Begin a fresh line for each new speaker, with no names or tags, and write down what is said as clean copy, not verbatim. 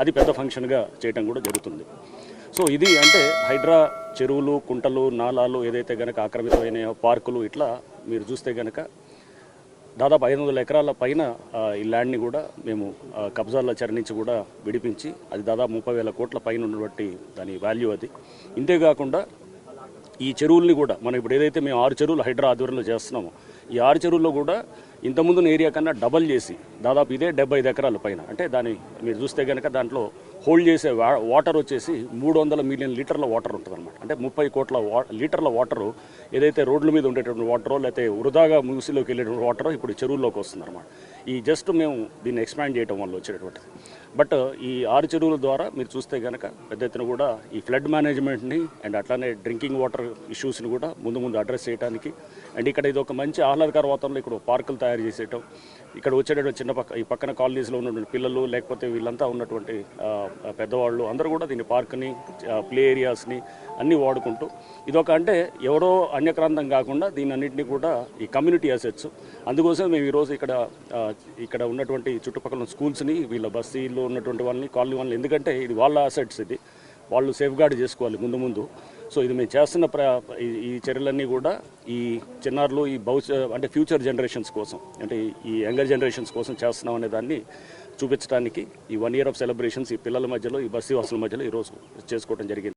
అది పెద్ద ఫంక్షన్గా చేయడం కూడా జరుగుతుంది. సో ఇది అంటే హైడ్రా చెరువులు, కుంటలు, నాలాలు ఏదైతే కనుక ఆక్రమితమైన పార్కులు ఇట్లా మీరు చూస్తే కనుక దాదాపు 500 ఎకరాల పైన ఈ ల్యాండ్ని కూడా మేము కబ్జాల్లో చరణించి కూడా విడిపించి అది దాదాపు 30,000 కోట్ల పైన ఉన్నటువంటి దాని వాల్యూ అది. ఇంతేకాకుండా ఈ చెరువుల్ని కూడా మనం ఇప్పుడు ఏదైతే మేము 6 చెరువులు హైడ్రా ఆధ్వర్యంలో చేస్తున్నామో ఈ 6 చెరువుల్లో కూడా ఇంతకుముందు ఏరియా కన్నా డబల్ చేసి దాదాపు ఇదే 75 ఎకరాల పైన అంటే దాన్ని మీరు చూస్తే కనుక దాంట్లో హోల్డ్ చేసే వాటర్ వచ్చేసి 300 మిలియన్ లీటర్ల వాటర్ ఉంటుంది అనమాట. అంటే 30 కోట్ల లీటర్ల వాటరు ఏదైతే రోడ్ల మీద ఉండేటువంటి వాటరో లేకపోతే వృధాగా మూసిలోకి వెళ్ళేటువంటి వాటరో ఇప్పుడు చెరువుల్లోకి వస్తుంది అనమాట. ఈ జస్ట్ మేము దీన్ని ఎక్స్పాండ్ చేయడం వల్ల వచ్చేటటువంటిది. బట్ ఈ 6 చెరువుల ద్వారా మీరు చూస్తే కనుక పెద్ద ఎత్తున కూడా ఈ ఫ్లడ్ మేనేజ్మెంట్ని అండ్ అట్లానే డ్రింకింగ్ వాటర్ ఇష్యూస్ని కూడా ముందు అడ్రస్ చేయడానికి అండ్ ఇక్కడ ఇది ఒక మంచి ఆహ్లాదకర వాతావరణంలో ఇక్కడ పార్కులు తయారు చేసేయటం, ఇక్కడ వచ్చేటటువంటి ఈ పక్కన కాలనీస్లో ఉన్నటువంటి పిల్లలు లేకపోతే వీళ్ళంతా ఉన్నటువంటి పెద్దవాళ్ళు అందరూ కూడా దీన్ని పార్క్ని, ప్లే ఏరియాస్ని అన్నీ వాడుకుంటూ ఇదొక అంటే ఎవరో అన్యక్రాంతం కాకుండా దీని అన్నింటినీ కూడా ఈ కమ్యూనిటీ అసెట్స్. అందుకోసం మేము ఈరోజు ఇక్కడ ఉన్నటువంటి చుట్టుపక్కల స్కూల్స్ని వీళ్ళ బస్తీల్లో ఉన్నటువంటి వాళ్ళని, కాలనీ వాళ్ళని, ఎందుకంటే ఇది వాళ్ళ అసెట్స్, ఇది వాళ్ళు సేఫ్ గార్డ్ చేసుకోవాలి ముందు. సో ఇది మేము చేస్తున్న ఈ చర్యలన్నీ కూడా ఈ చిన్నారులు ఈ అంటే ఫ్యూచర్ జనరేషన్స్ కోసం అంటే ఈ యంగర్ జనరేషన్స్ కోసం చేస్తున్నాం అనే దాన్ని చూపించడానికి ఈ 1 year ఆఫ్ సెలబ్రేషన్స్ ఈ పిల్లల మధ్యలో ఈ బస్తీ వాసుల మధ్యలో ఈరోజు చేసుకోవడం జరిగింది.